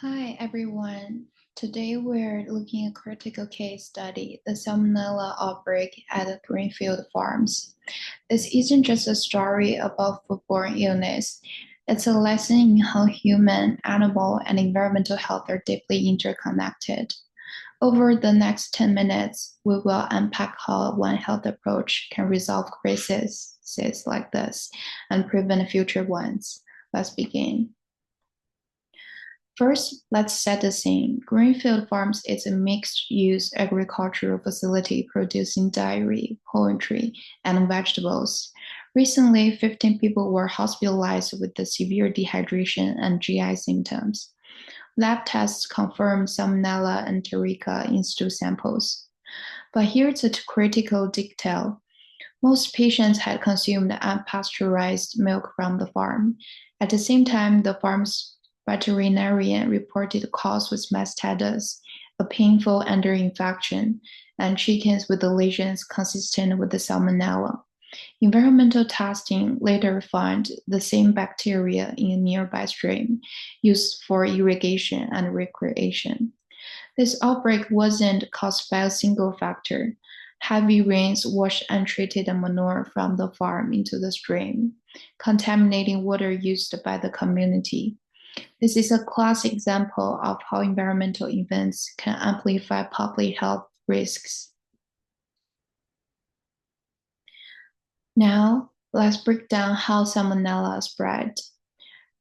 Hi everyone. Today we're looking at a critical case study, the Salmonella outbreak at the Greenfield Farms. This isn't just a story about foodborne illness. It's a lesson in how human, animal, and environmental health are deeply interconnected. Over the next 10 minutes, we will unpack how one health approach can resolve crises like this and prevent future ones. Let's begin. First, let's set the scene. Greenfield Farms is a mixed-use agricultural facility producing dairy, poultry, and vegetables. Recently, 15 people were hospitalized with the severe dehydration and GI symptoms. Lab tests confirmed Salmonella enterica in stool samples. But here's a critical detail. Most patients had consumed unpasteurized milk from the farm. At the same time, the farm's veterinarian reported cause was mastitis, a painful underinfection, and chickens with the lesions consistent with the salmonella. Environmental testing later found the same bacteria in a nearby stream used for irrigation and recreation. This outbreak wasn't caused by a single factor. Heavy rains washed untreated manure from the farm into the stream, contaminating water used by the community. This is a classic example of how environmental events can amplify public health risks. Now, let's break down how Salmonella spread.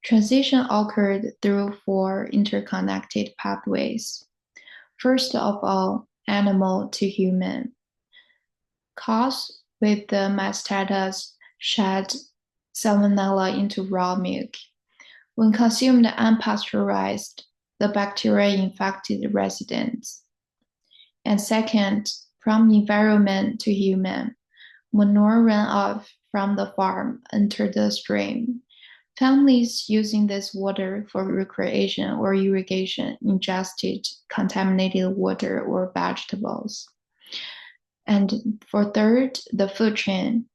Transition occurred through four interconnected pathways. First of all, animal to human. Cows with the mastitis shed Salmonella into raw milk. When consumed unpasteurized, the bacteria infected residents. And second, from environment to human, manure runoff from the farm entered the stream. Families using this water for recreation or irrigation ingested contaminated water or vegetables. And for third, the food chain,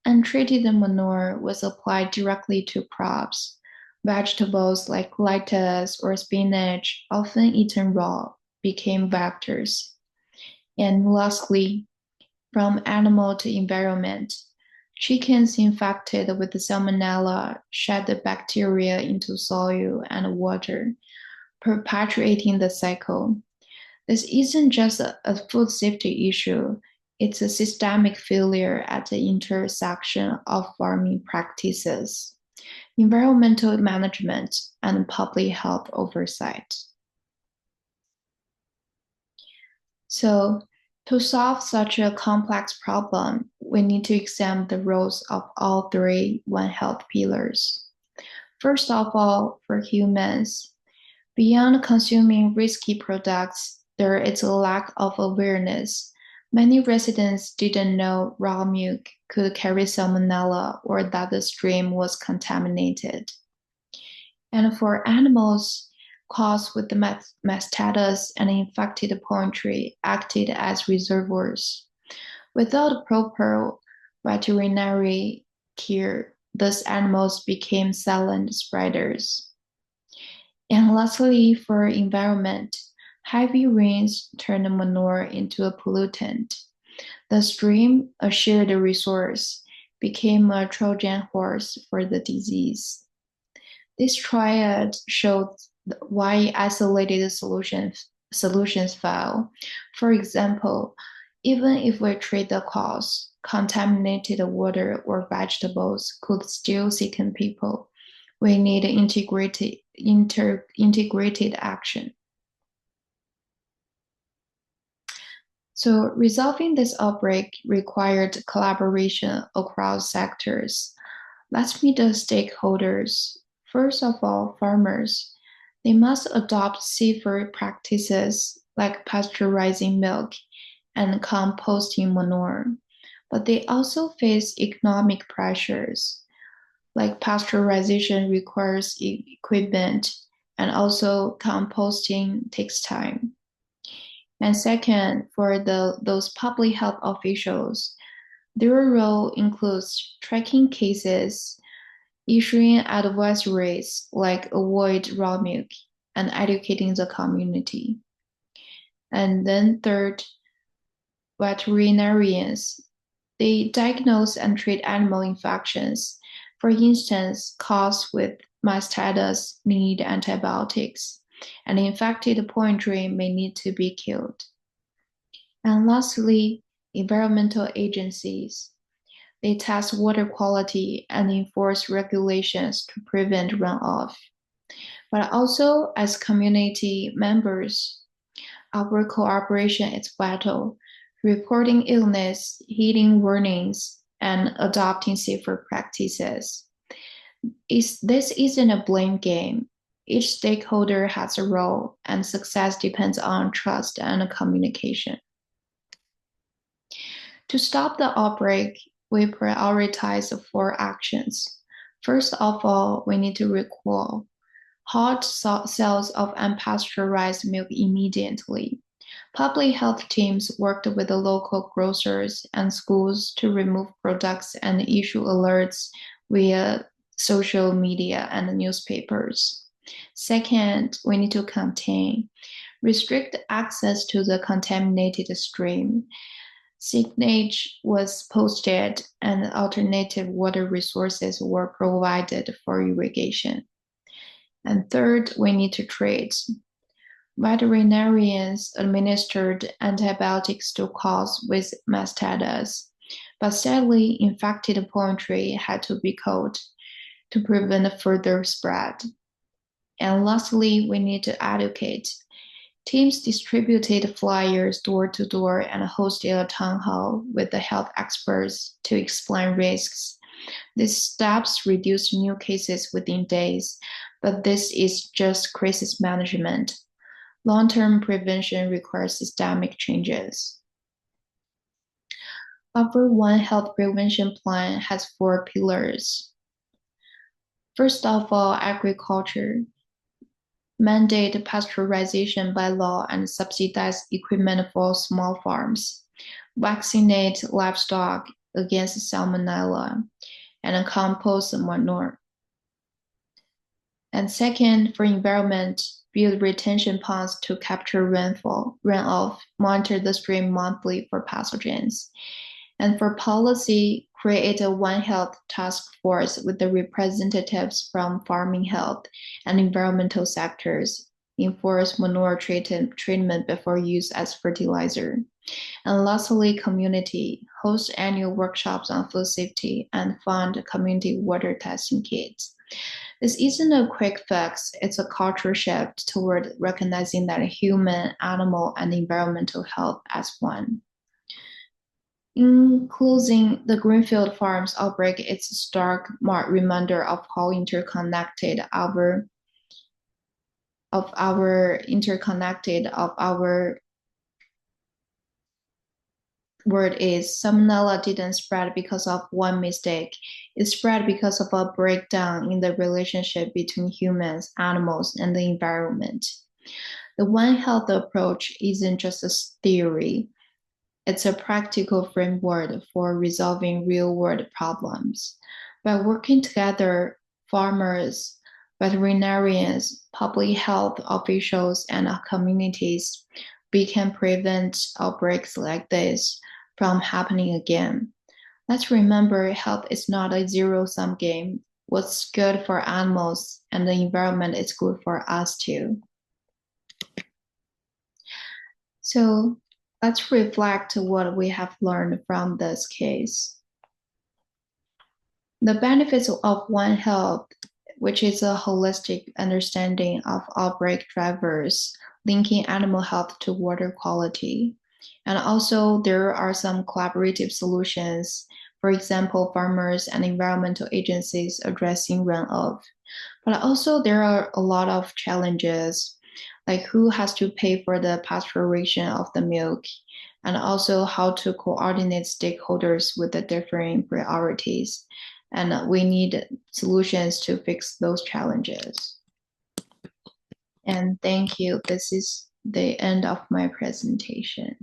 untreated manure was applied directly to crops. Vegetables like lettuce or spinach, often eaten raw, became vectors. And lastly, from animal to environment, chickens infected with the salmonella shed the bacteria into soil and water, perpetuating the cycle. This isn't just a food safety issue, it's a systemic failure at the intersection of farming practices, environmental management, and public health oversight. So, to solve such a complex problem, we need to examine the roles of all three One Health pillars. First of all, for humans, beyond consuming risky products, there is a lack of awareness. Many residents didn't know raw milk could carry salmonella or that the stream was contaminated. And for animals, cows with the mastitis and infected poultry acted as reservoirs. Without proper veterinary care, these animals became silent spreaders. And lastly, for environment, heavy rains turned manure into a pollutant. The stream, a shared resource, became a Trojan horse for the disease. This triad showed why isolated solutions fail. For example, even if we treat the cause, contaminated water or vegetables could still sicken people. We need integrated action. So resolving this outbreak required collaboration across sectors. Let's meet the stakeholders. First of all, farmers. They must adopt safer practices like pasteurizing milk and composting manure. But they also face economic pressures, like pasteurization requires equipment and also composting takes time. And second, for those public health officials, their role includes tracking cases, issuing advisories like avoid raw milk, and educating the community. And then third, veterinarians. They diagnose and treat animal infections. For instance, cows with mastitis need antibiotics, and infected poultry may need to be killed. And lastly, environmental agencies. They test water quality and enforce regulations to prevent runoff. But also, as community members, our cooperation is vital. Reporting illness, heeding warnings, and adopting safer practices. This isn't a blame game. Each stakeholder has a role, and success depends on trust and communication. To stop the outbreak, we prioritize 4 actions. First of all, we need to recall hot sales of unpasteurized milk immediately. Public health teams worked with the local grocers and schools to remove products and issue alerts via social media and newspapers. Second, we need to contain, restrict access to the contaminated stream. Signage was posted and alternative water resources were provided for irrigation. And third, we need to treat. Veterinarians administered antibiotics to cows with mastitis, but sadly, infected poultry had to be killed to prevent further spread. And lastly, we need to educate. Teams distributed flyers door to door and hosted a town hall with the health experts to explain risks. These steps reduced new cases within days, but this is just crisis management. Long-term prevention requires systemic changes. Our One Health prevention plan has 4 pillars. First of all, agriculture. Mandate pasteurization by law and subsidize equipment for small farms. Vaccinate livestock against salmonella and compost manure. And second, for environment, build retention ponds to capture runoff, monitor the stream monthly for pathogens. And for policy, create a One Health task force with the representatives from farming health and environmental sectors. Enforce manure treatment before use as fertilizer. And lastly, community. Host annual workshops on food safety and fund community water testing kits. This isn't a quick fix, it's a cultural shift toward recognizing that human, animal, and environmental health as one. In closing, the Greenfield Farms outbreak is a stark reminder of how interconnected our word is. Salmonella didn't spread because of one mistake. It spread because of a breakdown in the relationship between humans, animals, and the environment. The One Health approach isn't just a theory. It's a practical framework for resolving real-world problems. By working together, farmers, veterinarians, public health officials, and communities, we can prevent outbreaks like this from happening again. Let's remember, health is not a zero-sum game. What's good for animals and the environment is good for us too. So let's reflect what we have learned from this case. The benefits of One Health, which is a holistic understanding of outbreak drivers, linking animal health to water quality. And also there are some collaborative solutions, for example, farmers and environmental agencies addressing runoff. But also there are a lot of challenges, like who has to pay for the pasteurization of the milk, and also how to coordinate stakeholders with the different priorities. And we need solutions to fix those challenges. And thank you. This is the end of my presentation.